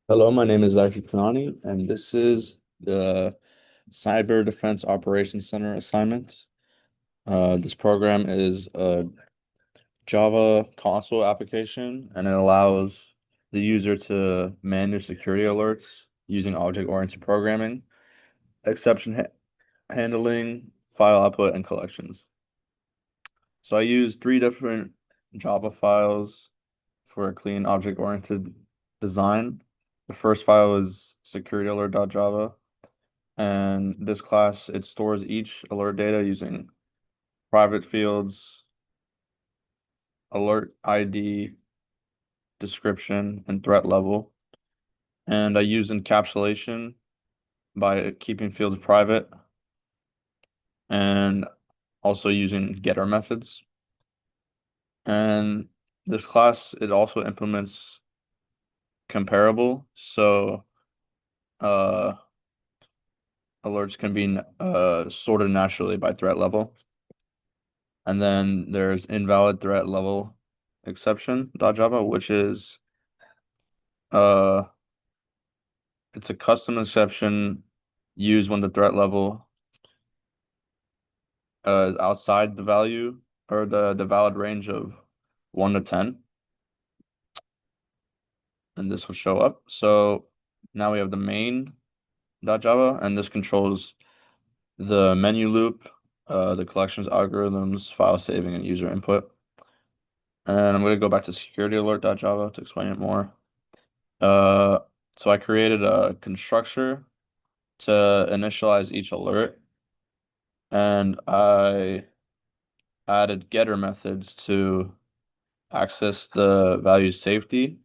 Hello, my name is Zaki Kanani, and this is the Cyber Defense Operations Center assignment. This program is a Java console application, and it allows the user to manage security alerts using object-oriented programming, exception handling, file output, and collections. So I use three different Java files for a clean object-oriented design. The first file is securityalert.java. And this class, it stores each alert data using private fields, alert ID, description, and threat level. And I use encapsulation by keeping fields private and also using getter methods. And this class, it also implements comparable. So uh, alerts can be sorted naturally by threat level. And then there's invalid threat level exception.java, which is uh it's a custom exception used when the threat level is outside the value or the valid range of 1 to 10, and this will show up. So now we have the main.java, and this controls the menu loop, the collections algorithms, file saving, and user input. And I'm going to go back to securityalert.java to explain it more. Uh, so I created a constructor to initialize each alert, and I added getter methods to access the value safety,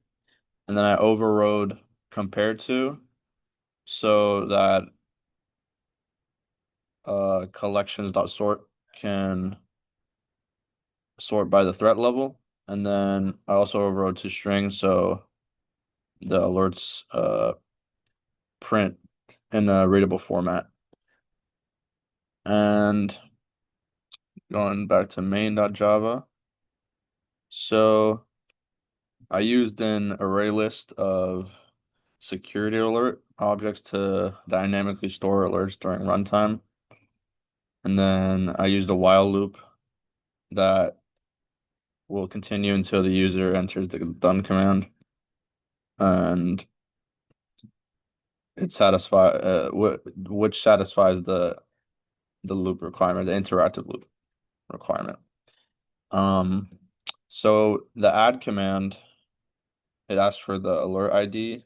and then I overrode compared to so that collections.sort can sort by the threat level, and then I also overrode to string so the alerts print in a readable format. And going back to main.java, so I used an array list of security alert objects to dynamically store alerts during runtime. And then I used a while loop that will continue until the user enters the done command. And it satisfies which satisfies the loop requirement, the interactive loop requirement. Um, so the add command, it asks for the alert ID,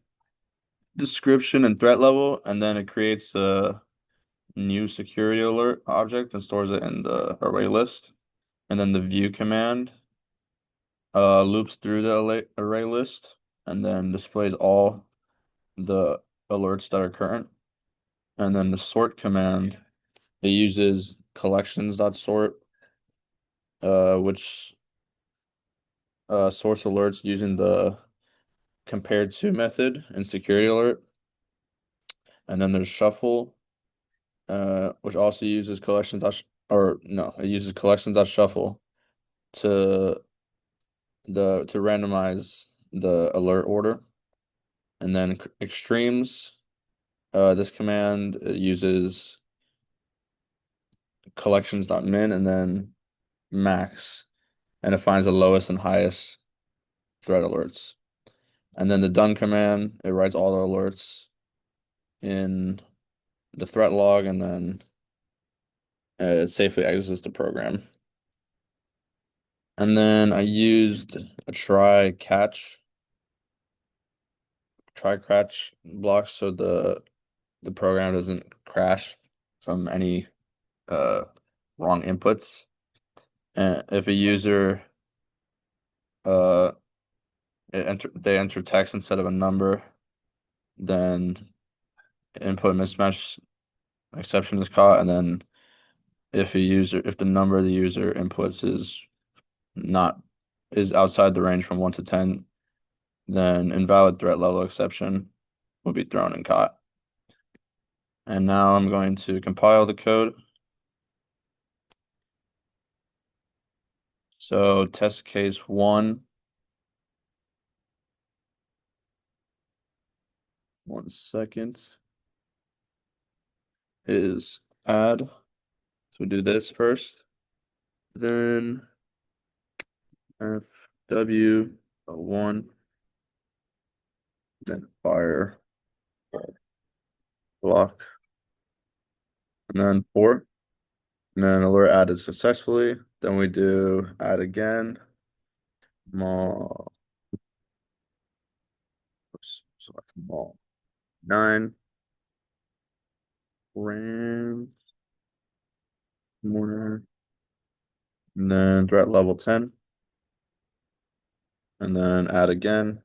description, and threat level, and then it creates a new security alert object and stores it in the array list. And then the view command loops through the array list and then displays all the alerts that are current. And then the sort command, it uses collections.sort, which sorts alerts using the compared to method in security alert. And then there's shuffle, which also uses collections or no, it uses collections.shuffle to to randomize the alert order. And then extremes, this command uses collections.min and then max, and it finds the lowest and highest threat alerts. And then the done command, it writes all the alerts in the threat log, and then it safely exits the program. And then I used a try catch block so the program doesn't crash from any uh wrong inputs. And if a user uh they enter text instead of a number, then input mismatch exception is caught, and then if the number the user inputs not is outside the range from 1 to 10, then invalid threat level exception will be thrown and caught. And now I'm going to compile the code. So test case 1, one second, is add. So we do this first, then FW1, then fire block, and then 4, and then alert added successfully. Then we do add again, mall, select mall 9, ram, mortar, and then threat level 10, and then add again.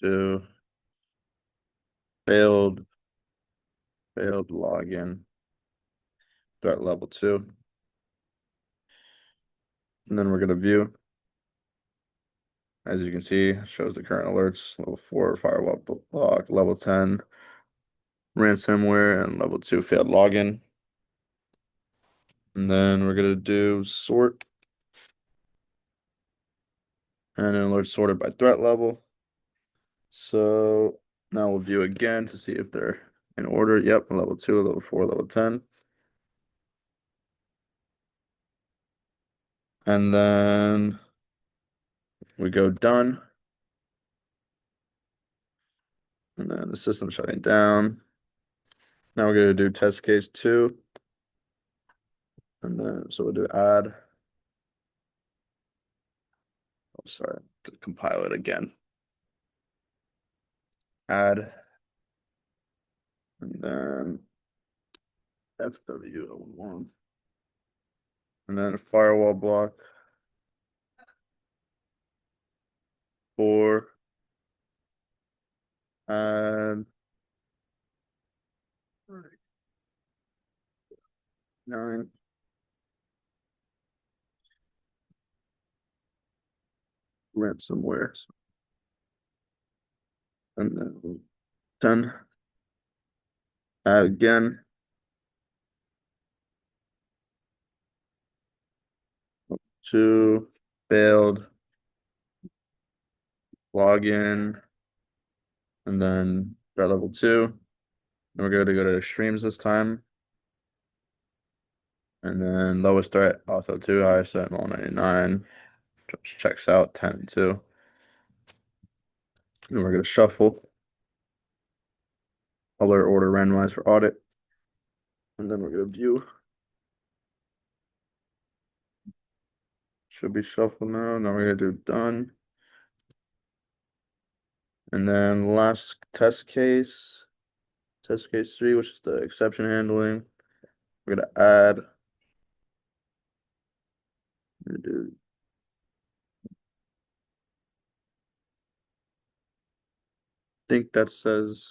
To failed login, threat level 2, and then we're gonna view. As you can see, it shows the current alerts: level 4 firewall block, level 10 ransomware, and level 2 failed login. And then we're gonna do sort, and then alert sorted by threat level. So now we'll view again to see if they're in order. Yep, level 2, level 4, level 10. And then we go done. And then the system's shutting down. Now we're gonna do test case 2. And then so we'll do add. Oh, sorry, to compile it again. Add. And then FW1. And then a firewall block 4. And 9. Ransomware. And then 10. Add again. 2. Failed. Login. And then threat level 2. And we're going to go to streams this time. And then lowest threat, also 2, highest threat, 199. Checks out 10 and 2. And we're going to shuffle. Alert order randomized for audit. And then we're going to view. Should be shuffled now. Now we're going to do done. And then last test case 3, which is the exception handling. We're going to add. We're gonna do think that says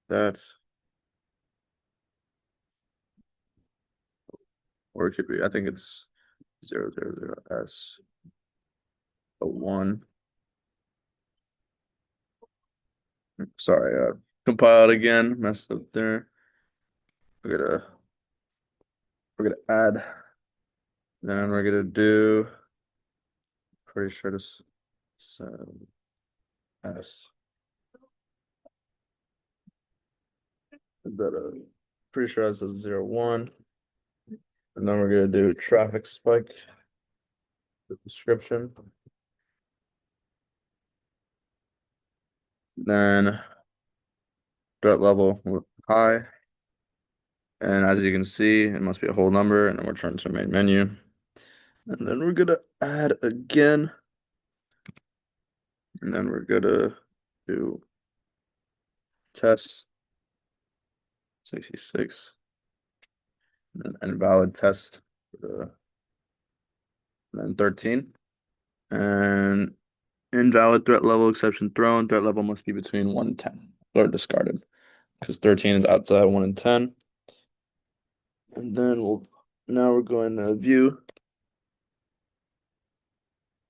that, or it could be, I think it's 000S 01. Sorry, compiled again, messed up there. We're gonna add, then we're gonna do, pretty sure this S. That pretty sure that's a 01. And then we're gonna do traffic spike, the description. Then threat level high. And as you can see, it must be a whole number, and then we're turning to main menu. And then we're gonna add again. And then we're gonna do test 66. And then invalid test, and then 13. And invalid threat level exception thrown. Threat level must be between 1 and 10 or discarded, because 13 is outside 1 and 10. And then now we're going to view.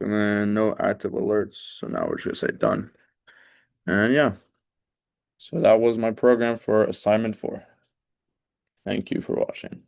And then no active alerts. So now we're just gonna say done. And yeah. So that was my program for assignment 4. Thank you for watching.